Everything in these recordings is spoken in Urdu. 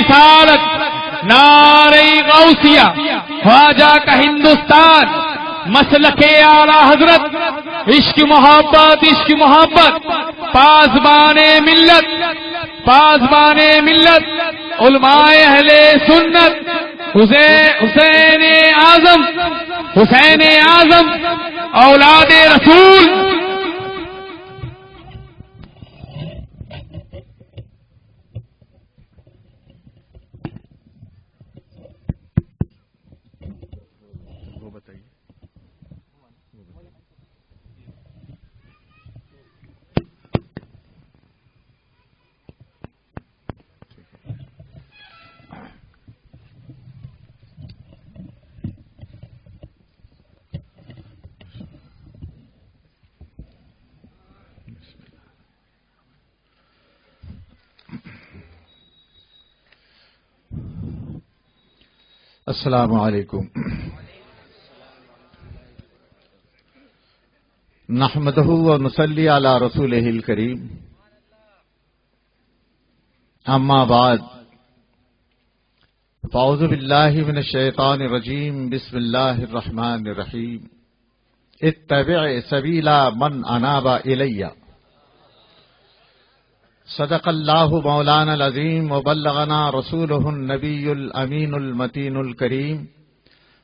رسالت، نعرہ غوثیہ، خواجہ کا ہندوستان، مسلک اعلی حضرت، عشق محبت، عشق محبت، پاسبان ملت، پاسبان ملت، علماء اہل سنت، حسین اعظم، حسین اعظم، اولاد رسول. السلام علیکم. نحمدہ و نصلی علی رسولہ الکریم. اما بعد فاعوذ باللہ من الشیطان الرجیم. بسم اللہ الرحمن الرحیم. اتبع سبیل من اناب الی. صدق اللہ مولانا العظیم وبلغنا رسولہ النبی الامین المتین الکریم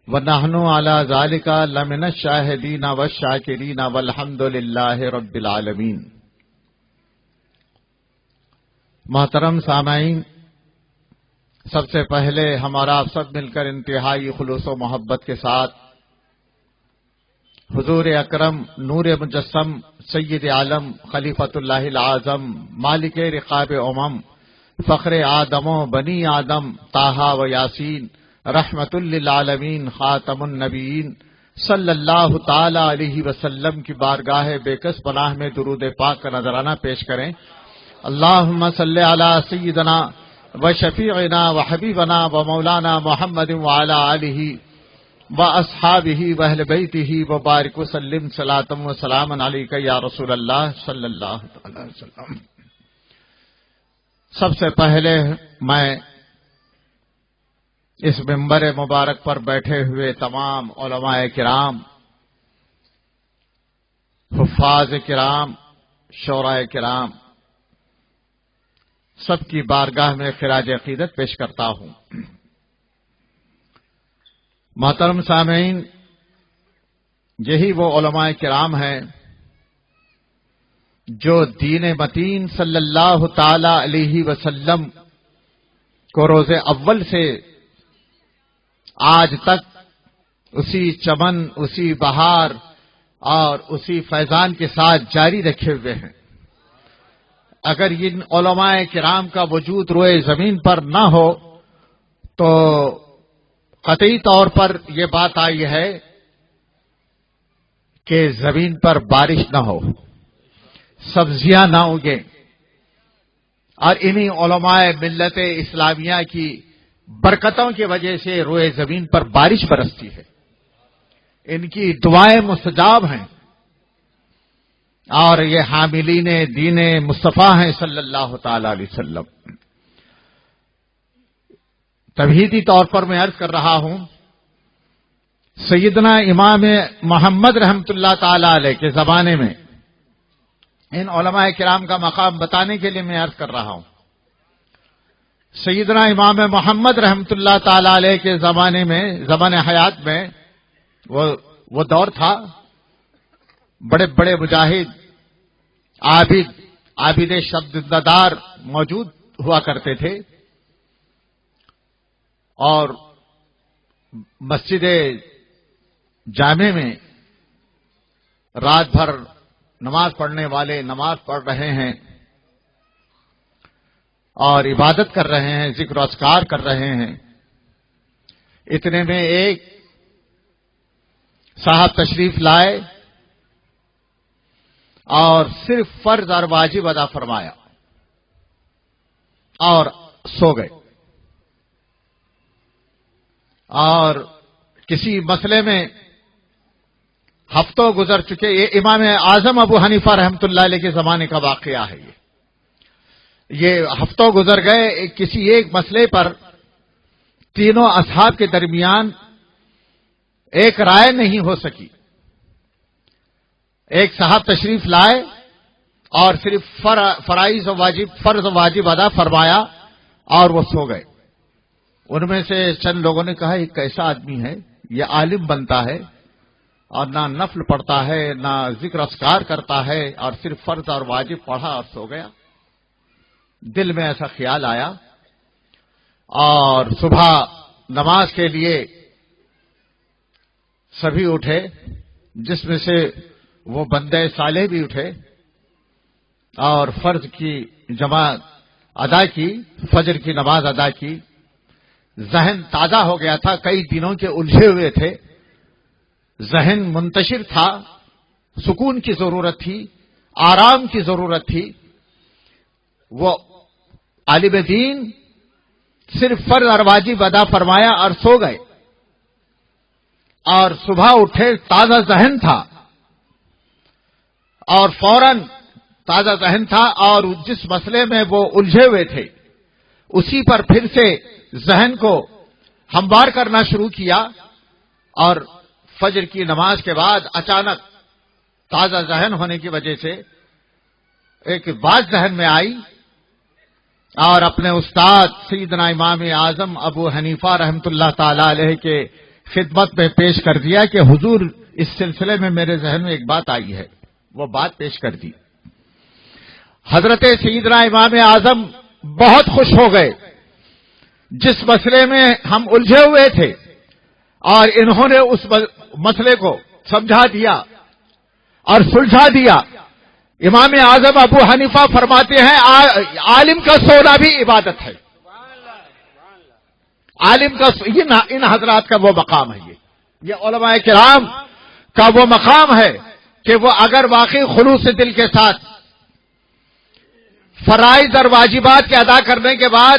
ونحن علی ذلک لمن الشاہدین والشاکرین والحمد للہ رب العالمین. محترم سامعین، سب سے پہلے ہمارا آپ سب مل کر انتہائی خلوص و محبت کے ساتھ حضور اکرم نور مجسم سید عالم خلیفۃ اللہ العظم مالک رقاب امم فخر آدم و بنی آدم طٰہٰ و یاسین رحمت للعالمین خاتم النبیین صلی اللہ تعالی علیہ وسلم کی بارگاہ بےکس پناہ میں درود پاک کا نذرانہ پیش کریں. اللہم صلی علی سیدنا و شفیعنا و حبیبنا و مولانا محمد وعلی آلہ واصحابہ واہل بیتہ وبارک وسلم صلاۃ و سلام علیک یا رسول اللہ صلی اللہ علیہ وسلم. سب سے پہلے میں اس منبر مبارک پر بیٹھے ہوئے تمام علماء کرام، حفاظ کرام، شورائے کرام، سب کی بارگاہ میں خراج عقیدت پیش کرتا ہوں. محترم سامعین، یہی وہ علماء کرام ہیں جو دین متین صلی اللہ تعالی علیہ وسلم کو روز اول سے آج تک اسی چمن، اسی بہار اور اسی فیضان کے ساتھ جاری رکھے ہوئے ہیں. اگر ان علماء کرام کا وجود روئے زمین پر نہ ہو تو قطعی طور پر یہ بات آئی ہے کہ زمین پر بارش نہ ہو، سبزیاں نہ اگیں، اور انہی علماء ملت اسلامیہ کی برکتوں کی وجہ سے روئے زمین پر بارش برستی ہے. ان کی دعائیں مستجاب ہیں، اور یہ حاملین دین مصطفیٰ ہیں صلی اللہ تعالی علیہ وسلم. تمہیدی طور پر میں عرض کر رہا ہوں، سیدنا امام محمد رحمۃ اللہ تعالی علیہ کے زمانے میں ان علماء کرام کا مقام بتانے کے لیے میں عرض کر رہا ہوں. سیدنا امام محمد رحمۃ اللہ تعالی علیہ کے زمانے میں، زمان حیات میں وہ دور تھا، بڑے بڑے مجاہد، عابد شددار موجود ہوا کرتے تھے، اور مسجد جامع میں رات بھر نماز پڑھنے والے نماز پڑھ رہے ہیں اور عبادت کر رہے ہیں، ذکر و اذکار کر رہے ہیں. اتنے میں ایک صاحب تشریف لائے اور صرف فرض اور واجب ادا فرمایا اور سو گئے. اور کسی مسئلے میں ہفتوں گزر چکے، یہ امام اعظم ابو حنیفہ رحمۃ اللہ علیہ کے زمانے کا واقعہ ہے یہ. یہ ہفتوں گزر گئے، کسی ایک مسئلے پر تینوں اصحاب کے درمیان ایک رائے نہیں ہو سکی. ایک صاحب تشریف لائے اور صرف فرائض و واجب ادا فرمایا اور وہ سو گئے. ان میں سے چند لوگوں نے کہا یہ کیسا آدمی ہے، یہ عالم بنتا ہے اور نہ نفل پڑھتا ہے نہ ذکر اذکار کرتا ہے، اور صرف فرض اور واجب پڑھا اور سو گیا. دل میں ایسا خیال آیا اور صبح نماز کے لیے سبھی اٹھے، جس میں سے وہ بندے صالح بھی اٹھے اور فرض کی جماعت ادا کی، فجر کی نماز ادا کی. ذہن تازہ ہو گیا تھا، کئی دنوں کے الجھے ہوئے تھے، ذہن منتشر تھا، سکون کی ضرورت تھی، آرام کی ضرورت تھی. وہ عالم دین صرف فرض اور واجب ادا فرمایا اور سو گئے، اور صبح اٹھے تازہ ذہن تھا اور فوراً تازہ ذہن تھا، اور جس مسئلے میں وہ الجھے ہوئے تھے اسی پر پھر سے ذہن کو ہموار کرنا شروع کیا. اور فجر کی نماز کے بعد اچانک تازہ ذہن ہونے کی وجہ سے ایک بات ذہن میں آئی اور اپنے استاد سیدنا امام اعظم ابو حنیفہ رحمۃ اللہ تعالی علیہ کے خدمت میں پیش کر دیا کہ حضور اس سلسلے میں میرے ذہن میں ایک بات آئی ہے. وہ بات پیش کر دی. حضرت سیدنا امام اعظم بہت خوش ہو گئے. جس مسئلے میں ہم الجھے ہوئے تھے اور انہوں نے اس مسئلے کو سمجھا دیا اور سلجھا دیا. امام اعظم ابو حنیفہ فرماتے ہیں عالم کا سونا بھی عبادت ہے. عالم کا ان حضرات کا وہ مقام ہے، یہ علماء کرام کا وہ مقام ہے کہ وہ اگر واقعی خلوص دل کے ساتھ فرائض اور واجبات کے ادا کرنے کے بعد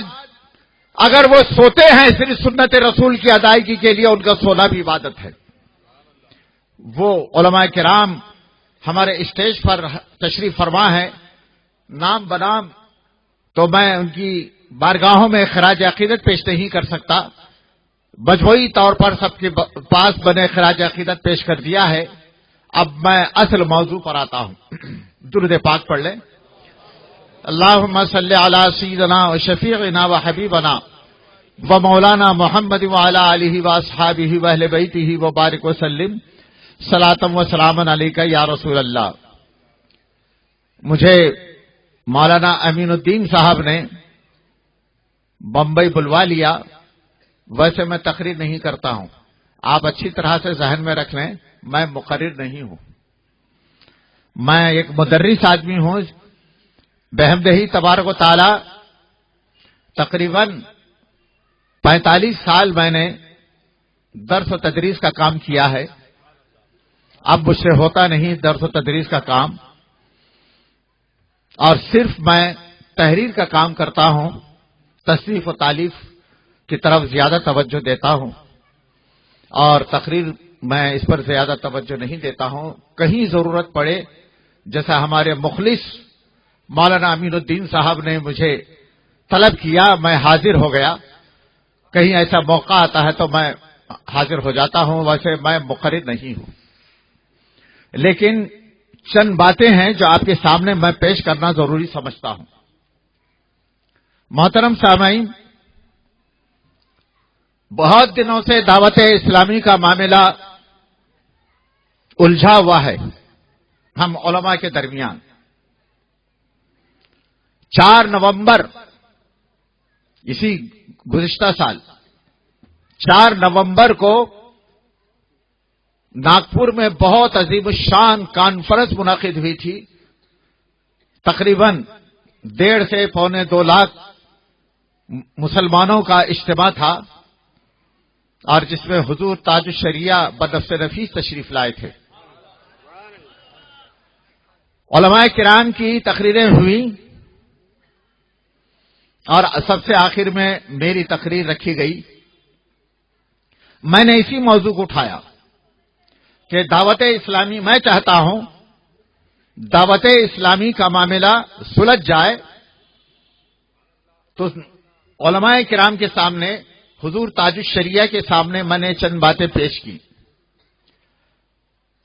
اگر وہ سوتے ہیں صرف سنت رسول کی ادائیگی کے لیے، ان کا سونا بھی عبادت ہے. وہ علماء کرام ہمارے اسٹیج پر تشریف فرما ہے، نام بنام تو میں ان کی بارگاہوں میں خراج عقیدت پیش نہیں کر سکتا. مجموعی طور پر سب کے پاس بنے خراج عقیدت پیش کر دیا ہے. اب میں اصل موضوع پر آتا ہوں. درود پاک پڑھ لیں. اللہم صلی علی سیدنا و شفیعنا و حبیبنا و مولانا محمد وعلی آلہ و اصحابہ و اہل بیتہ و بارک وسلم صلاۃ و سلام علیک یا رسول اللہ. مجھے مولانا امین الدین صاحب نے بمبئی بلوا لیا. ویسے میں تقریر نہیں کرتا ہوں، آپ اچھی طرح سے ذہن میں رکھ لیں، میں مقرر نہیں ہوں. میں ایک مدرس آدمی ہوں. بحمدہ تبارک و تعالی تقریباً 45 سال میں نے درس و تدریس کا کام کیا ہے. اب مجھ سے ہوتا نہیں درس و تدریس کا کام، اور صرف میں تحریر کا کام کرتا ہوں. تصنیف و تالیف کی طرف زیادہ توجہ دیتا ہوں، اور تقریر میں اس پر زیادہ توجہ نہیں دیتا ہوں. کہیں ضرورت پڑے، جیسا ہمارے مخلص مولانا امین الدین صاحب نے مجھے طلب کیا، میں حاضر ہو گیا. کہیں ایسا موقع آتا ہے تو میں حاضر ہو جاتا ہوں. ویسے میں مقرر نہیں ہوں، لیکن چند باتیں ہیں جو آپ کے سامنے میں پیش کرنا ضروری سمجھتا ہوں. محترم سامعین، بہت دنوں سے دعوت اسلامی کا معاملہ الجھا ہوا ہے ہم علماء کے درمیان. 4 نومبر اسی گزشتہ سال 4 نومبر کو ناگپور میں بہت عظیم الشان کانفرنس منعقد ہوئی تھی. تقریباً 1.5 سے 1.25 لاکھ مسلمانوں کا اجتماع تھا، اور جس میں حضور تاج الشریعہ بنفس نفیس تشریف لائے تھے. علماء کرام کی تقریریں ہوئیں، اور سب سے آخر میں میری تقریر رکھی گئی. میں نے اسی موضوع کو اٹھایا کہ دعوت اسلامی، میں چاہتا ہوں دعوت اسلامی کا معاملہ سلجھ جائے تو علماء کرام کے سامنے، حضور تاج الشریعہ کے سامنے میں نے چند باتیں پیش کی۔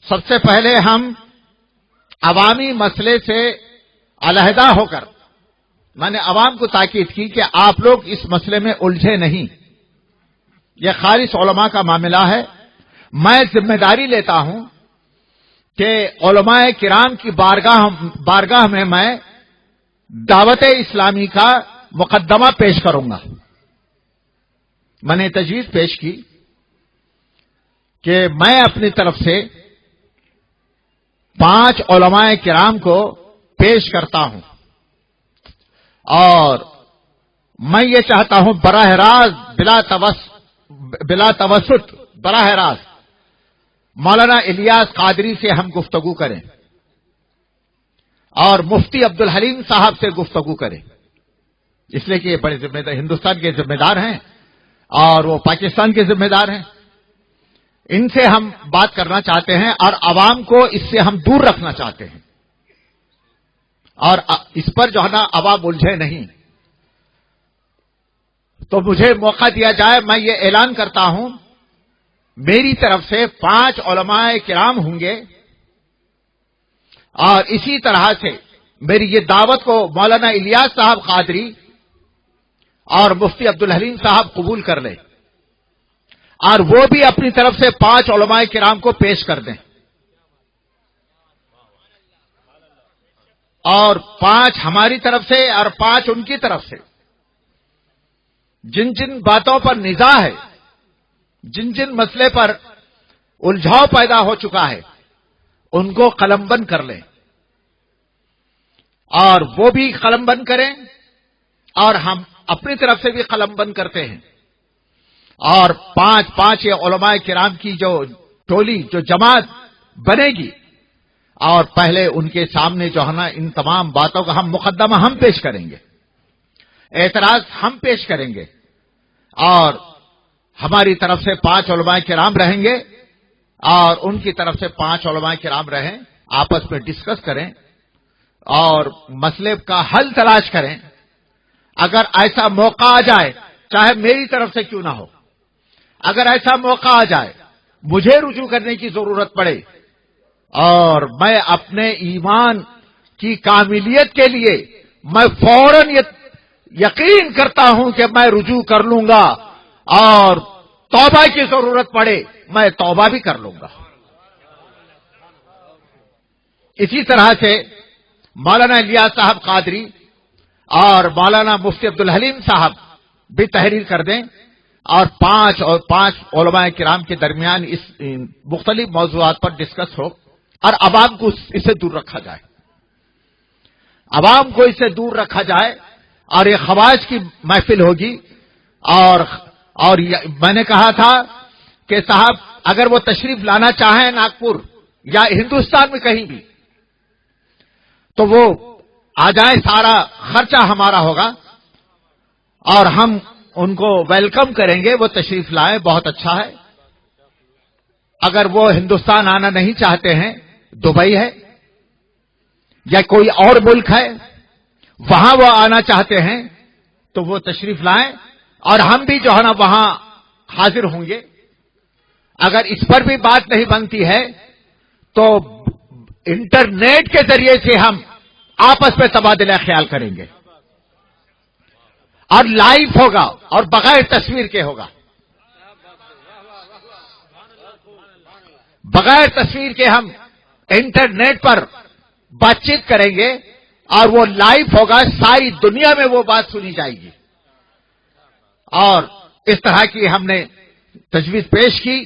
سب سے پہلے ہم عوامی مسئلے سے علیحدہ ہو کر میں نے عوام کو تاکید کی کہ آپ لوگ اس مسئلے میں الجھے نہیں، یہ خالص علماء کا معاملہ ہے۔ میں ذمہ داری لیتا ہوں کہ علماء کرام کی بارگاہ میں دعوت اسلامی کا مقدمہ پیش کروں گا۔ میں نے تجویز پیش کی کہ میں اپنی طرف سے 5 علماء کرام کو پیش کرتا ہوں، اور میں یہ چاہتا ہوں براہ راست بلا توسط براہ راست مولانا الیاس قادری سے ہم گفتگو کریں اور مفتی عبدالحلیم صاحب سے گفتگو کریں، اس لیے کہ یہ بڑے ذمہ دار ہندوستان کے ذمہ دار ہیں اور وہ پاکستان کے ذمہ دار ہیں۔ ان سے ہم بات کرنا چاہتے ہیں اور عوام کو اس سے ہم دور رکھنا چاہتے ہیں، اور اس پر جو ہے نا عوام الجھے نہیں۔ تو مجھے موقع دیا جائے، میں یہ اعلان کرتا ہوں میری طرف سے 5 علماء کرام ہوں گے، اور اسی طرح سے میری یہ دعوت کو مولانا الیاس صاحب قادری اور مفتی عبدالحلیم صاحب قبول کر لیں، اور وہ بھی اپنی طرف سے 5 علماء کرام کو پیش کر دیں، اور 5 ہماری طرف سے اور 5 ان کی طرف سے۔ جن جن باتوں پر نزاع ہے، جن جن مسئلے پر الجھاؤ پیدا ہو چکا ہے، ان کو قلم بند کر لیں، اور وہ بھی قلم بند کریں اور ہم اپنی طرف سے بھی قلم بند کرتے ہیں، اور 5 یہ علماء کرام کی جو ٹولی، جو جماعت بنے گی، اور پہلے ان کے سامنے جو ہے نا ان تمام باتوں کا ہم مقدمہ ہم پیش کریں گے، اعتراض ہم پیش کریں گے، اور ہماری طرف سے 5 علماء کرام رہیں گے اور ان کی طرف سے 5 علماء کرام رہیں، آپس میں ڈسکس کریں اور مسئلے کا حل تلاش کریں۔ اگر ایسا موقع آ جائے، چاہے میری طرف سے کیوں نہ ہو، اگر ایسا موقع آ جائے مجھے رجوع کرنے کی ضرورت پڑے، اور میں اپنے ایمان کی کاملیت کے لیے میں فوراً یقین کرتا ہوں کہ میں رجوع کر لوں گا، اور توبہ کی ضرورت پڑے میں توبہ بھی کر لوں گا۔ اسی طرح سے مولانا الیاس صاحب قادری اور مولانا مفتی عبدالحلیم صاحب بھی تحریر کر دیں، اور 5 علماء کرام کے درمیان اس مختلف موضوعات پر ڈسکس ہو، اور عوام کو اس سے دور رکھا جائے، عوام کو اس سے دور رکھا جائے، اور یہ خواص کی محفل ہوگی۔ اور میں نے کہا تھا کہ صاحب اگر وہ تشریف لانا چاہیں ناگپور یا ہندوستان میں کہیں بھی تو وہ آ جائیں، سارا خرچہ ہمارا ہوگا اور ہم ان کو ویلکم کریں گے، وہ تشریف لائیں، بہت اچھا ہے۔ اگر وہ ہندوستان آنا نہیں چاہتے ہیں، دبئی ہے یا کوئی اور ملک ہے وہاں وہ آنا چاہتے ہیں تو وہ تشریف لائیں، اور ہم بھی جو ہے نا وہاں حاضر ہوں گے۔ اگر اس پر بھی بات نہیں بنتی ہے تو انٹرنیٹ کے ذریعے سے ہم آپس میں تبادلہ خیال کریں گے، اور لائیو ہوگا اور بغیر تصویر کے ہوگا، بغیر تصویر کے ہم انٹرنیٹ پر بات چیت کریں گے، اور وہ لائیو ہوگا، ساری دنیا میں وہ بات سنی جائے گی۔ اور اس طرح کی ہم نے تجویز پیش کی،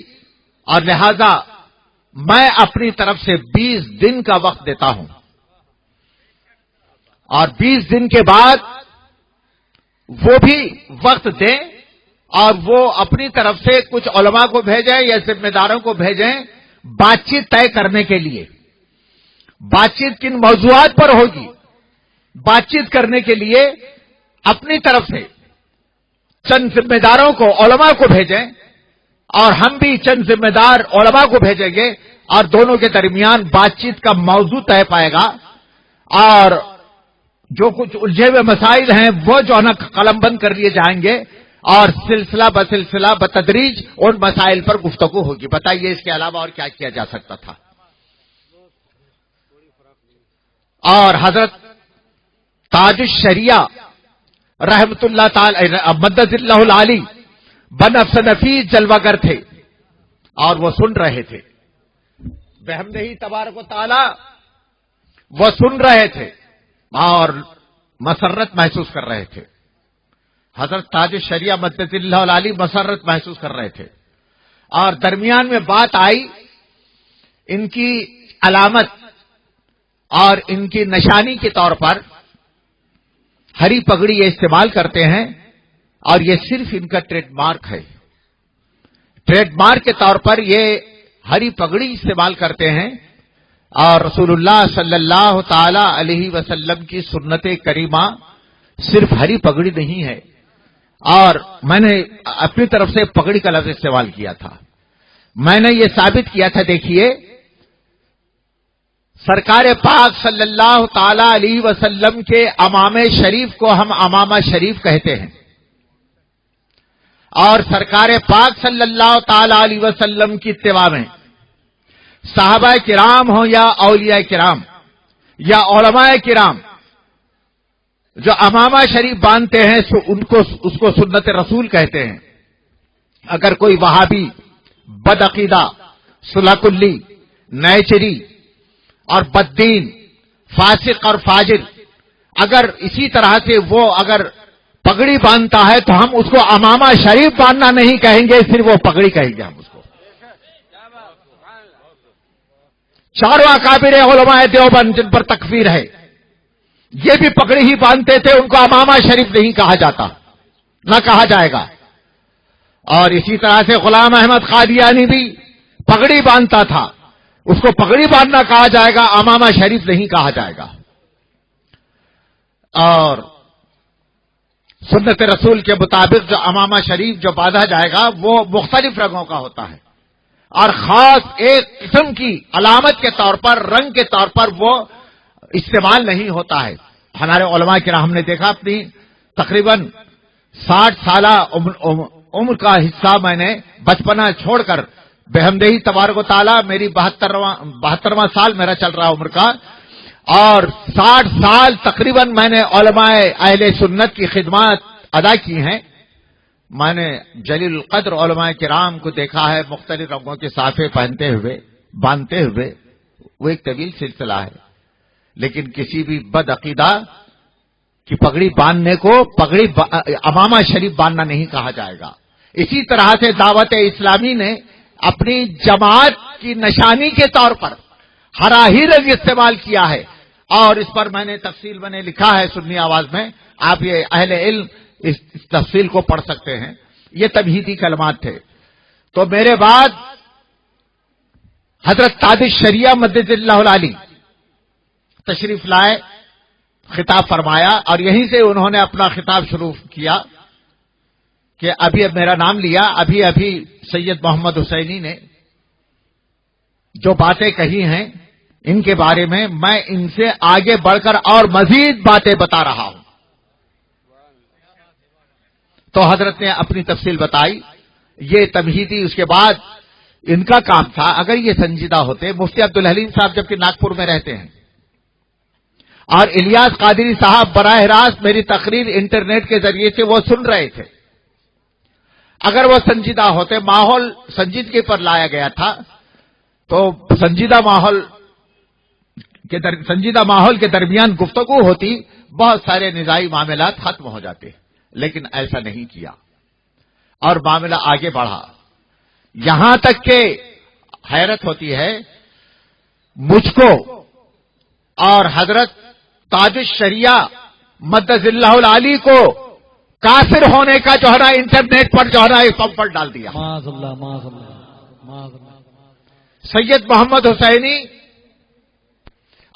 اور لہذا میں اپنی طرف سے 20 دن کا وقت دیتا ہوں، اور 20 دن کے بعد وہ بھی وقت دیں اور وہ اپنی طرف سے کچھ علماء کو بھیجیں یا ذمہ داروں کو بھیجیں بات چیت طے کرنے کے لیے۔ بات چیت کن موضوعات پر ہوگی، بات چیت کرنے کے لیے اپنی طرف سے چند ذمہ داروں کو، علماء کو بھیجیں، اور ہم بھی چند ذمہ دار علماء کو بھیجیں گے، اور دونوں کے درمیان بات چیت کا موضوع طے پائے گا، اور جو کچھ الجھے ہوئے مسائل ہیں وہ جو ہے نا قلم بند کر لیے جائیں گے اور سلسلہ بسلسلہ بتدریج ان مسائل پر گفتگو ہوگی. بتائیے اس کے علاوہ اور کیا کیا جا سکتا تھا. اور حضرت تاج الشریعہ رحمت اللہ تعالی مدد اللہ العالی بنفس نفیس جلوہ گر تھے اور وہ سن رہے تھے. بحمدہ تبارک و تعالی وہ سن رہے تھے اور مسرت محسوس کر رہے تھے. حضرت تاج الشریعہ مدد اللہ العالی مسرت محسوس کر رہے تھے اور درمیان میں بات آئی ان کی علامت اور ان کی نشانی کے طور پر ہری پگڑی یہ استعمال کرتے ہیں اور یہ صرف ان کا ٹریڈ مارک ہے. ٹریڈ مارک کے طور پر یہ ہری پگڑی استعمال کرتے ہیں اور رسول اللہ صلی اللہ تعالی علیہ وسلم کی سنت کریمہ صرف ہری پگڑی نہیں ہے. اور میں نے اپنی طرف سے پگڑی کا لفظ استعمال کیا تھا. میں نے یہ ثابت کیا تھا، دیکھیے سرکار پاک صلی اللہ تعالی علیہ وسلم کے امامِ شریف کو ہم امامہ شریف کہتے ہیں اور سرکار پاک صلی اللہ تعالی علیہ وسلم کی اتباع میں صحابہ کرام ہوں یا اولیاء کرام یا علماء کرام جو امامہ شریف باندھتے ہیں اس کو سنت رسول کہتے ہیں. اگر کوئی وہابی بدعقیدہ سلح کلی نیچری اور بددین فاسق اور فاجر اگر اسی طرح سے وہ اگر پگڑی باندھتا ہے تو ہم اس کو امامہ شریف باندھنا نہیں کہیں گے، صرف وہ پگڑی کہیں گے. ہم اس کو چاروں اکابر علماء دیوبند جن پر تکفیر ہے یہ بھی پگڑی ہی باندھتے تھے، ان کو امامہ شریف نہیں کہا جاتا، نہ کہا جائے گا. اور اسی طرح سے غلام احمد قادیانی بھی پگڑی باندھتا تھا، اس کو پگڑی باندھنا کہا جائے گا، امامہ شریف نہیں کہا جائے گا. اور سنت رسول کے مطابق جو امامہ شریف جو باندھا جائے گا وہ مختلف رنگوں کا ہوتا ہے اور خاص ایک قسم کی علامت کے طور پر رنگ کے طور پر وہ استعمال نہیں ہوتا ہے. ہمارے علماء کے ہم نے دیکھا اپنی تقریباً 60 سالہ عمر کا حصہ میں نے بچپنا چھوڑ کر بحمدہ تبارک و تعالی میری 72واں سال میرا چل رہا عمر کا اور 60 سال تقریباً میں نے علماء اہل سنت کی خدمات ادا کی ہیں. میں نے جلیل القدر علماء کرام کو دیکھا ہے مختلف رنگوں کے صافے پہنتے ہوئے باندھتے ہوئے، وہ ایک طویل سلسلہ ہے. لیکن کسی بھی بد عقیدہ کی پگڑی باندھنے کو پگڑی امامہ شریف باندھنا نہیں کہا جائے گا. اسی طرح سے دعوت اسلامی نے اپنی جماعت کی نشانی کے طور پر ہرا ہی رنگ استعمال کیا ہے اور اس پر میں نے تفصیل میں نے لکھا ہے سنی آواز میں، آپ یہ اہل علم اس تفصیل کو پڑھ سکتے ہیں. یہ تمہیدی کلمات تھے. تو میرے بعد حضرت تاج الشریعہ مدد اللہ العالی تشریف لائے، خطاب فرمایا اور یہیں سے انہوں نے اپنا خطاب شروع کیا کہ ابھی میرا نام لیا. ابھی سید محمد حسینی نے جو باتیں کہی ہیں ان کے بارے میں ان سے آگے بڑھ کر اور مزید باتیں بتا رہا ہوں. تو حضرت نے اپنی تفصیل بتائی. یہ تمہیدی اس کے بعد ان کا کام تھا. اگر یہ سنجیدہ ہوتے، مفتی عبدالحلیم صاحب جبکہ ناگپور میں رہتے ہیں اور الیاس قادری صاحب براہ راست میری تقریر انٹرنیٹ کے ذریعے سے وہ سن رہے تھے، اگر وہ سنجیدہ ہوتے، ماحول سنجیدگی پر لایا گیا تھا تو سنجیدہ ماحول کے درمیان گفتگو ہوتی، بہت سارے نزاعی معاملات ختم ہو جاتے. لیکن ایسا نہیں کیا اور معاملہ آگے بڑھا. یہاں تک کہ حیرت ہوتی ہے مجھ کو اور حضرت تاج الشریعہ مدد اللہ العالی کو کافر ہونے کا جو ہے نا انٹرنیٹ پر جو ہے نا ایک پمفلٹ ڈال دیا. سید محمد حسینی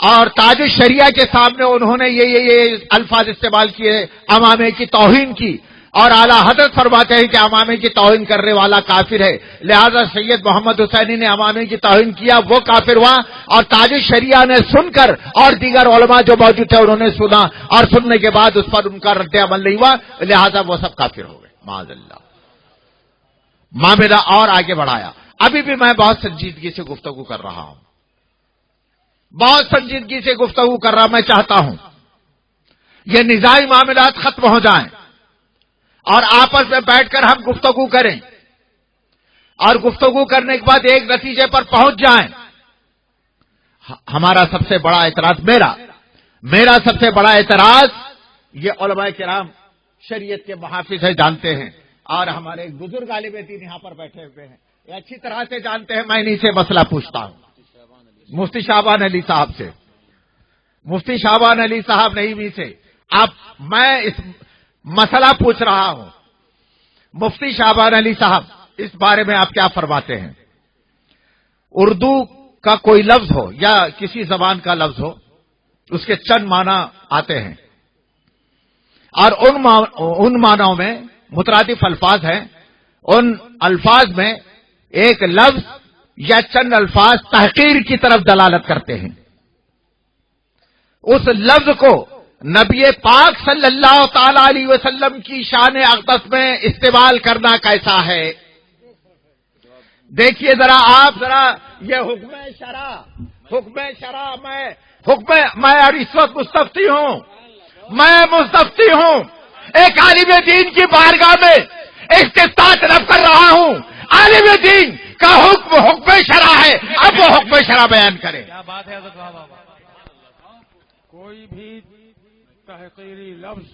اور تاج الشریعہ کے سامنے انہوں نے یہ الفاظ استعمال کیے، امامے کی توہین کی اور اعلیٰ حضرت فرماتے ہیں کہ امامے کی توہین کرنے والا کافر ہے، لہذا سید محمد حسینی نے امامے کی توہین کیا، وہ کافر ہوا، اور تاج شریعہ نے سن کر اور دیگر علماء جو موجود تھے انہوں نے سنا، اور سننے کے بعد اس پر ان کا رد عمل نہیں ہوا، لہذا وہ سب کافر ہو گئے معاذ اللہ۔ معاملہ اور آگے بڑھایا، ابھی بھی میں بہت سنجیدگی سے گفتگو کر رہا ہوں، بہت سنجیدگی سے گفتگو کر رہا، میں چاہتا ہوں یہ نظامی معاملات ختم ہو جائیں اور آپس میں بیٹھ کر ہم گفتگو کریں، اور گفتگو کرنے کے بعد ایک نتیجے پر پہنچ جائیں۔ ہمارا سب سے بڑا اعتراض، میرا سب سے بڑا اعتراض، یہ علماء کرام شریعت کے محافظ ہیں، جانتے ہیں، اور ہمارے ایک بزرگ عالم دین یہاں پر بیٹھے ہوئے ہیں، یہ اچھی طرح سے جانتے ہیں، میں انہیں سے مسئلہ پوچھتا ہوں، مفتی شعبان علی صاحب سے، مفتی شعبان علی صاحب نعیمی سے، میں اس مسئلہ پوچھ رہا ہوں، مفتی شعبان علی صاحب اس بارے میں آپ کیا فرماتے ہیں؟ اردو کا کوئی لفظ ہو یا کسی زبان کا لفظ ہو، اس کے چند معنی آتے ہیں، اور ان معنوں میں مترادف الفاظ ہیں، ان الفاظ میں ایک لفظ یا چند الفاظ تحقیر کی طرف دلالت کرتے ہیں، اس لفظ کو نبی پاک صلی اللہ تعالی علیہ وسلم کی شان اقدس میں استعمال کرنا کیسا ہے؟ دیکھیے ذرا آپ، یہ حکم شرع میں اور اس وقت مستفتی ہوں، ایک عالم دین کی بارگاہ میں استفتاء طلب کر رہا ہوں، عالم دین کا حکم شرع ہے، اب وہ حکم شرع بیان کرے۔ کیا بات ہے حضرت صاحب، کوئی بھی تحقیری لفظ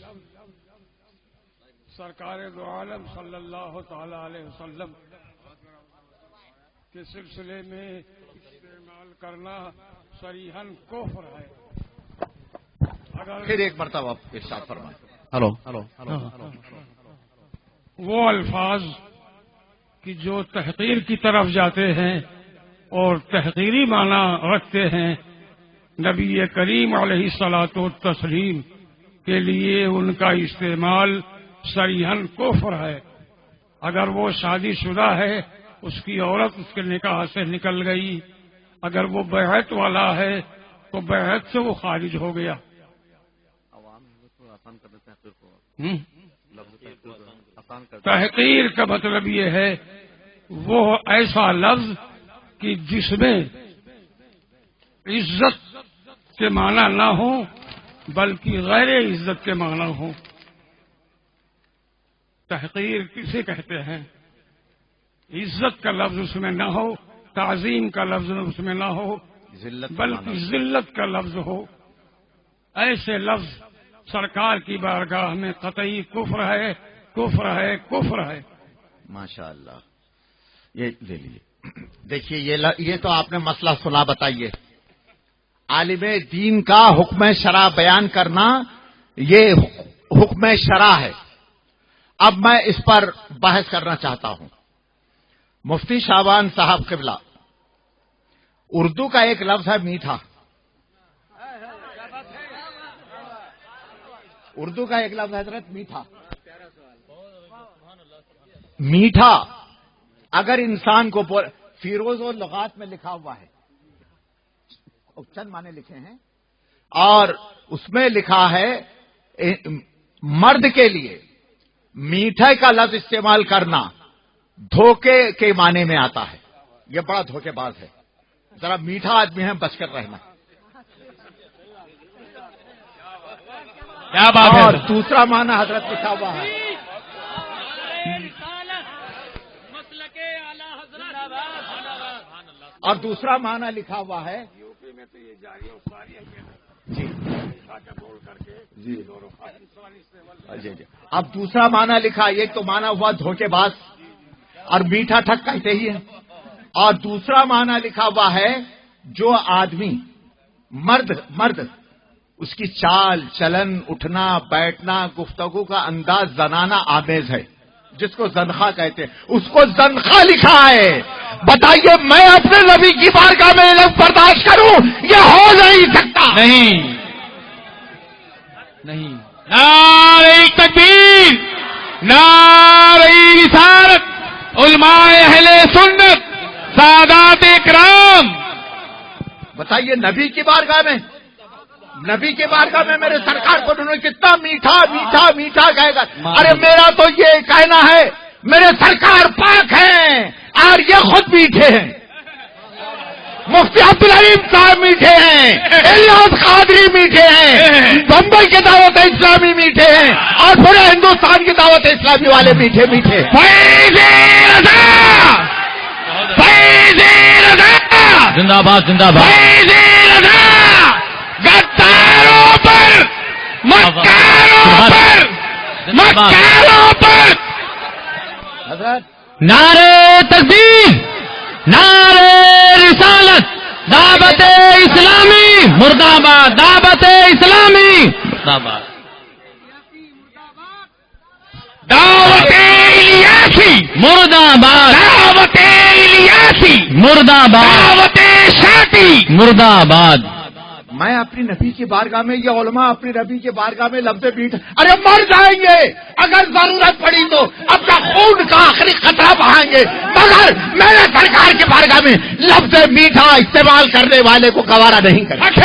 سرکار دو عالم صلی اللہ تعالی علیہ وسلم کے سلسلے میں استعمال کرنا صریحاً کفر ہے۔ پھر ایک مرتبہ ارشاد فرمائیں۔ ہلو وہ الفاظ کہ جو تحقیر کی طرف جاتے ہیں اور تحقیری معنی رکھتے ہیں، نبی کریم علیہ الصلوۃ والتسلیم کے لیے ان کا استعمال صریحاً کفر ہے۔ اگر وہ شادی شدہ ہے، اس کی عورت اس کے نکاح سے نکل گئی، اگر وہ بیعت والا ہے تو بیعت سے وہ خارج ہو گیا۔ تحقیر کا مطلب یہ ہے وہ ایسا لفظ کہ جس میں عزت کے معنی نہ ہو بلکہ غیر عزت کے معنی ہو۔ تحقیر کسے کہتے ہیں؟ عزت کا لفظ اس میں نہ ہو، تعظیم کا لفظ اس میں نہ ہو، بلکہ ذلت کا لفظ ہو۔ ایسے لفظ سرکار کی بارگاہ میں قطعی کفر ہے، کفر ہے، کفر ہے۔ ماشاء اللہ، یہ لے لیجیے، دیکھیے یہ تو آپ نے مسئلہ سنا، بتائیے عالم دین کا حکم شرع بیان کرنا یہ حکم شرع ہے۔ اب میں اس پر بحث کرنا چاہتا ہوں۔ مفتی شعبان صاحب قبلہ، اردو کا ایک لفظ ہے میٹھا، اردو کا ایک لفظ حضرت میٹھا اگر انسان کو فیروز و لغات میں لکھا ہوا ہے، چند معنی لکھے ہیں، اور اس میں لکھا ہے مرد کے لیے میٹھے کا لفظ استعمال کرنا دھوکے کے معنی میں آتا ہے، یہ بڑا دھوکے باز ہے، ذرا میٹھا آدمی ہے، بچ کر رہنا۔ کیا بات ہے؟ اور دوسرا معنی حضرت لکھا ہوا ہے، اور دوسرا معنی لکھا ہوا ہے جی جی، اب دوسرا معنی لکھا، ایک تو معنی ہوا دھوکے باز اور میٹھا ٹھک کہتے ہی ہے، اور دوسرا معنی لکھا ہوا ہے جو آدمی مرد اس کی چال چلن، اٹھنا بیٹھنا، گفتگو کا انداز زنانہ آمیز ہے، جس کو زنخہ کہتے ہیں، اس کو زنخہ لکھا ہے۔ بتائیے میں اپنے نبی کی بارگاہ میں لفظ برداشت کروں؟ یہ ہو نہیں سکتا۔ نہیں، نعرہ تکبیر، نعرہ رسالت علماء اہل سنت سادات کرام. بتائیے نبی کی بارگاہ میں میرے سرکار کو انہوں نے کتنا میٹھا میٹھا میٹھا کہے گا. ارے میرا تو یہ کہنا ہے میرے سرکار پاک ہیں اور یہ خود میٹھے ہیں. مفتی عبدالعلیم صاحب میٹھے ہیں, الیاس قادری میٹھے ہیں, بمبئی کے دعوت اسلامی میٹھے ہیں, اور پورے ہندوستان کی دعوت اسلامی والے میٹھے میٹھے ہیں. زندہ باد زندہ باد. گداروں پر مکاروں پر حضرت نعرے تکبیر نعرے رسالت دعوت اسلامی مرد آباد دعوت اسلامی مرد آباد دعوت الیاسی مرد آباد دعوت الیاسی مرد آباد دعوت شاطی مرد آباد. میں اپنی نبی کی بارگاہ میں یہ علماء اپنی نبی کی بارگاہ میں لفظ میٹھا, ارے مر جائیں گے اگر ضرورت پڑی تو اپنا خون کا آخری قطرہ بہائیں گے, مگر میرے سرکار کی بارگاہ میں لفظ میٹھا استعمال کرنے والے کو گوارا نہیں کریں. حق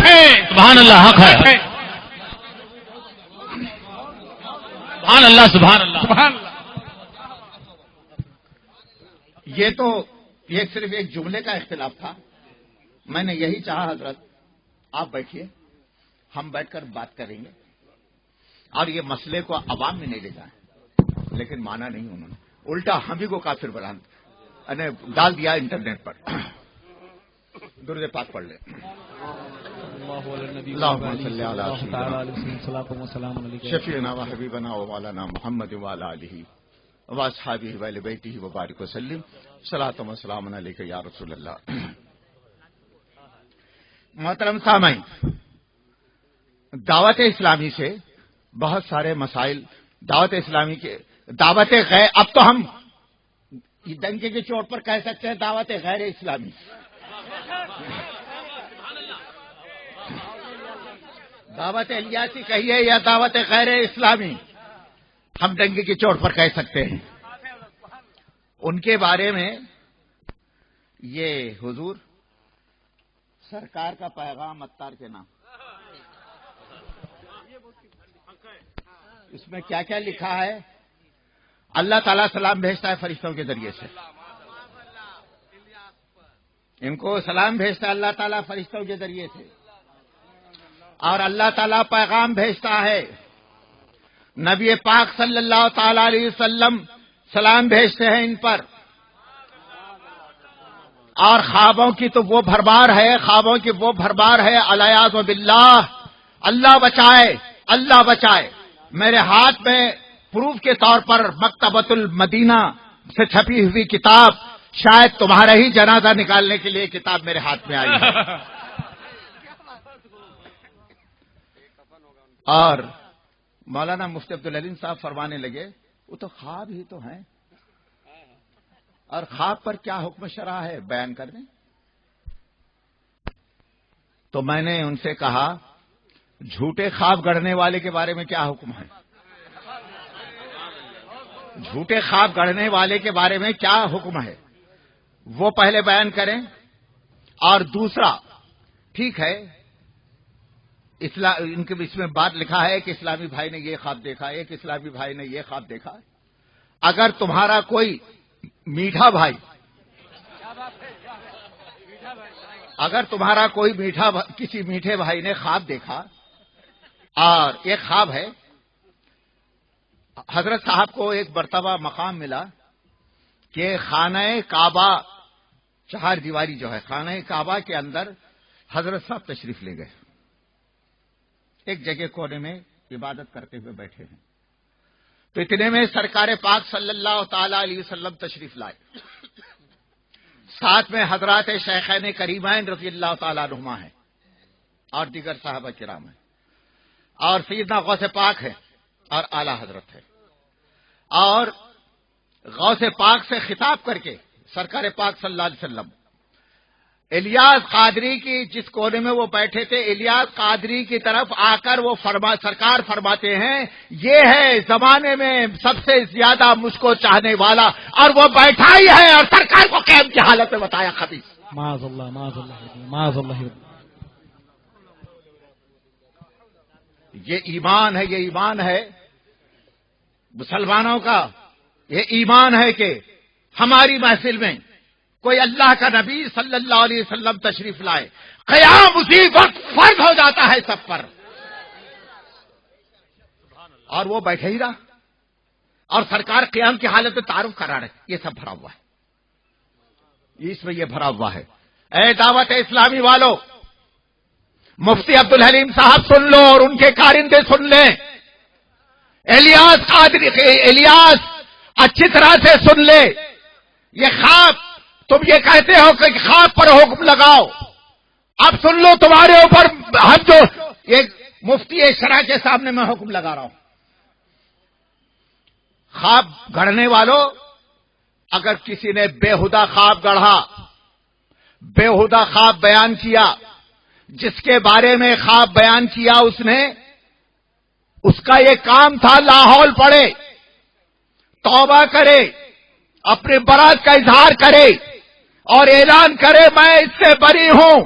ہے سبحان اللہ حق ہے سبحان اللہ سبحان اللہ. یہ تو یہ صرف ایک جملے کا اختلاف تھا. میں نے یہی چاہا حضرت آپ بیٹھیے, ہم بیٹھ کر بات کریں گے اور یہ مسئلے کو عوام میں نہیں لے جائیں, لیکن مانا نہیں انہوں نے, الٹا ہم ہی کو کافر ڈال دیا انٹرنیٹ پر. درود پاک پڑھ لیں. اللهم صل على شفیعنا و حبیبنا و مولانا محمد وعلى آلہ واصحابہ وآل بیتہ وبارک وسلم. صلاۃ و سلام علیک یا رسول اللہ. محترم سامعین, دعوت اسلامی سے بہت سارے مسائل, دعوت اسلامی کے دعوت غیر, اب تو ہم ڈنکے کی چوٹ پر کہہ سکتے ہیں دعوت غیر اسلامی. دعوت الیاسی کہیے یا دعوت غیر اسلامی, ہم ڈنکے کی چوٹ پر کہہ سکتے ہیں. ان کے بارے میں یہ حضور سرکار کا پیغام اتار کے نام, اس میں کیا کیا لکھا ہے؟ اللہ تعالیٰ سلام بھیجتا ہے فرشتوں کے ذریعے سے, ان کو سلام بھیجتا ہے اللہ تعالیٰ فرشتوں کے ذریعے سے, اور اللہ تعالیٰ پیغام بھیجتا ہے. نبی پاک صلی اللہ تعالی علیہ وسلم سلام بھیجتے ہیں ان پر, اور خوابوں کی تو وہ بھرمار ہے, خوابوں کی وہ بھرمار ہے. الیاذ باللہ, اللہ بچائے اللہ بچائے. میرے ہاتھ میں پروف کے طور پر مکتبۃ المدینہ سے چھپی ہوئی کتاب, شاید تمہارا ہی جنازہ نکالنے کے لیے کتاب میرے ہاتھ میں آئی ہے. اور مولانا مفتی عبدالعلیم صاحب فرمانے لگے وہ تو خواب ہی تو ہیں, اور خواب پر کیا حکم شرع ہے بیان کر دیں. تو میں نے ان سے کہا جھوٹے خواب گڑھنے والے کے بارے میں کیا حکم ہے, جھوٹے خواب گڑھنے والے کے بارے میں کیا حکم ہے, وہ پہلے بیان کریں. اور دوسرا, ٹھیک ہے ان کے اس میں بات لکھا ہے کہ اسلامی بھائی نے یہ خواب دیکھا, ایک اسلامی بھائی نے یہ خواب دیکھا. اگر تمہارا کوئی میٹھا بھائی, اگر تمہارا کوئی کسی میٹھے بھائی نے خواب دیکھا, اور ایک خواب ہے حضرت صاحب کو ایک مرتبہ مقام ملا کہ خانہ کعبہ, چہار دیواری جو ہے خانہ کعبہ کے اندر حضرت صاحب تشریف لے گئے, ایک جگہ کونے میں عبادت کرتے ہوئے بیٹھے ہیں. تو اتنے میں سرکار پاک صلی اللہ تعالی علیہ وسلم تشریف لائے, ساتھ میں حضرات شیخین کریمین رضی اللہ تعالیٰ عنہما ہیں, اور دیگر صحابہ کرام ہیں, اور سیدنا غوث پاک ہے, اور اعلی حضرت ہے. اور غوث پاک سے خطاب کر کے سرکار پاک صلی اللہ علیہ وسلم الیاس قادری کی جس کونے میں وہ بیٹھے تھے، الیاس قادری کی طرف آ کر وہ سرکار فرماتے ہیں یہ ہے زمانے میں سب سے زیادہ مجھ کو چاہنے والا، اور وہ بیٹھا ہی ہے اور سرکار کو قیام کی حالت میں بتایا خبیث۔ معاذ اللہ معاذ اللہ معاذ اللہ۔ یہ ایمان ہے، یہ ایمان ہے مسلمانوں کا، یہ ایمان ہے کہ ہماری محفل میں کوئی اللہ کا نبی صلی اللہ علیہ وسلم تشریف لائے، قیام اسی وقت فرض ہو جاتا ہے سب پر، اور وہ بیٹھے ہی رہا اور سرکار قیام کی حالت میں تعارف کرا رہے، یہ سب بھرا ہوا ہے، اس میں یہ بھرا ہوا ہے۔ اے دعوت اسلامی والو، مفتی عبدالحلیم صاحب سن لو اور ان کے کارندے سن لیں، الیاس قادری، الیاس اچھی طرح سے سن لے، یہ خواب تم یہ کہتے ہو کہ خواب پر حکم لگاؤ، اب سن لو تمہارے اوپر ہم جو یہ مفتی شرع کے سامنے میں حکم لگا رہا ہوں۔ خواب گڑھنے والوں، اگر کسی نے بےہودہ خواب گڑھا، بےہودہ خواب بیان کیا، جس کے بارے میں خواب بیان کیا اس کا یہ کام تھا لاہور پڑے، توبہ کرے، اپنے برات کا اظہار کرے اور اعلان کرے میں اس سے بری ہوں،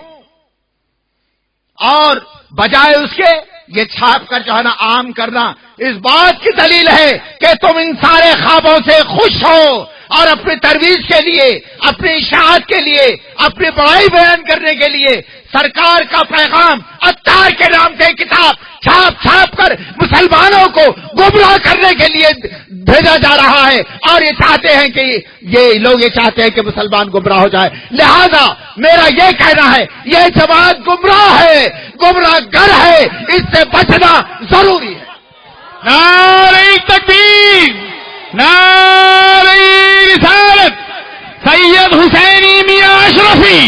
اور بجائے اس کے یہ چھاپ کر جو ہے نا عام کرنا اس بات کی دلیل ہے کہ تم ان سارے خوابوں سے خوش ہو اور اپنی ترویج کے لیے، اپنی اشاعت کے لیے، اپنی بڑائی بیان کرنے کے لیے سرکار کا پیغام عطار کے نام سے کتاب چھاپ کر مسلمانوں کو گمراہ کرنے کے لیے بھیجا جا رہا ہے، اور یہ چاہتے ہیں کہ یہ لوگ یہ چاہتے ہیں کہ مسلمان گمراہ ہو جائے۔ لہذا میرا یہ کہنا ہے یہ جماعت گمراہ ہے، گمراہ گر ہے، اس سے بچنا ضروری ہے۔ نعرہ تکبیر، نعرہ رسالت، سید حسینی میاں اشرفی،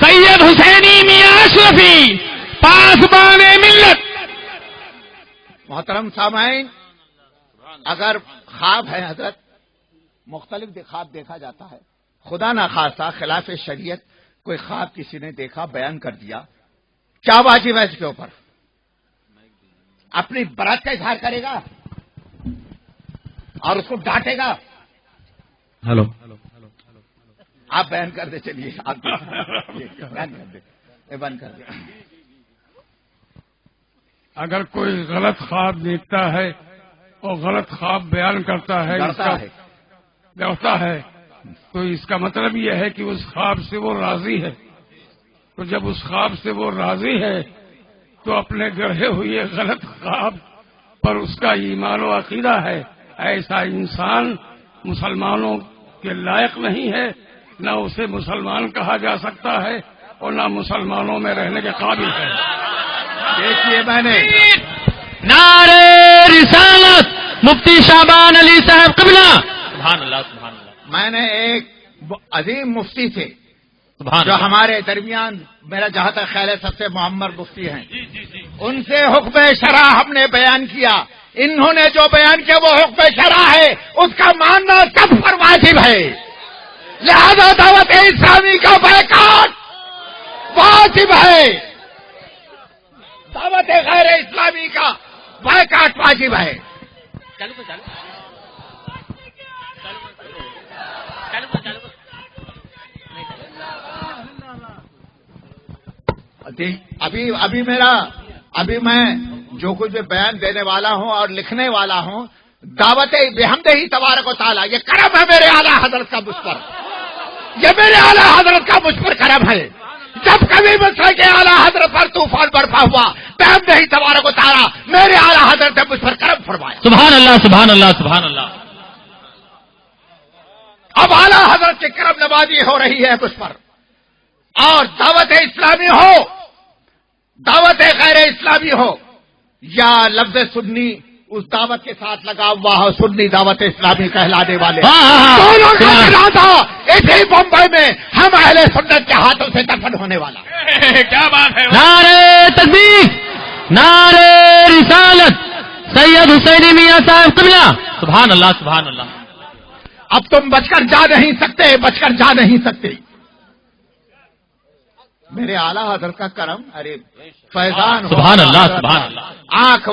سید حسینی میاں اشرفی، پاسبان ملت۔ محترم سامعین، اگر خواب ہے حضرت، مختلف خواب دیکھا جاتا ہے، خدا نخواستہ خلاف شریعت کوئی خواب کسی نے دیکھا بیان کر دیا، کیا واجب ہے اس کے اوپر؟ اپنی برات کا اظہار کرے گا اور اس کو ڈانٹے گا؟ ہلو، آپ بیان کر دیں، چلیے آپ بیان کر دیں، بیان کر دیں۔ اگر کوئی غلط خواب دیکھتا ہے اور غلط خواب بیان کرتا ہے، ڈرتا ہے، تو اس کا مطلب یہ ہے کہ اس خواب سے وہ راضی ہے۔ تو جب اس خواب سے وہ راضی ہے تو اپنے گڑھے ہوئے غلط خواب پر اس کا ایمان و عقیدہ ہے، ایسا انسان مسلمانوں کے لائق نہیں ہے، نہ اسے مسلمان کہا جا سکتا ہے اور نہ مسلمانوں میں رہنے کے قابل ہے۔ دیکھیے میں نے نعرہ رسالت، مفتی شعبان علی صاحب قبلہ، سبحان اللہ سبحان اللہ، میں نے ایک عظیم مفتی تھے سبحان جو اللہ، ہمارے درمیان میرا جہاں تک خیال ہے سب سے معمر مفتی ہیں، ان سے حکم شرع ہم نے بیان کیا، انہوں نے جو بیان کیا وہ حکم شرع ہے، اس کا ماننا سب پر واجب ہے، لہذا دعوت اسلامی کا بائیکاٹ واجب ہے، دعوت غیر اسلامی کا بائیکاٹ واجب ہے۔ ابھی میں جو کچھ بھی بیان دینے والا ہوں اور لکھنے والا ہوں، دعوت بحمدہ تبارک و تعالیٰ، یہ کرم ہے میرے اعلیٰ حضرت کا مجھ پر، یہ میرے اعلیٰ حضرت کا مجھ پر کرم ہے۔ جب کبھی مسئلہ کے اعلیٰ حضرت پر طوفان برپا ہوا، بحمدہ تبارک و تعالیٰ میرے اعلیٰ حضرت نے مجھ پر کرم فرمایا۔ سبحان اللہ سبحان اللہ سبحان اللہ۔ اب اعلیٰ حضرت کی کرم نوازی ہو رہی ہے مجھ پر، اور دعوت اسلامی ہو، دعوت غیر اسلامی ہو، یا لفظ سنی اس دعوت کے ساتھ لگا ہوا ہو، سنی دعوت اسلامی کہلانے والے دونوں کا ارادہ اسی بمبئی میں ہم اہل سنت کے ہاتھوں سے دفن ہونے والا۔ کیا بات ہے! نعرہ تکبیر، نعرہ رسالت، سید حسینی میاں صاحب قبلہ، سبحان اللہ سبحان اللہ۔ اب تم بچ کر جا نہیں سکتے، بچ کر جا نہیں سکتے۔ میرے اعلیٰ حضرت کا کرم، ارے فیضان سبحان اللہ، سبحان اللہ۔ آنکھ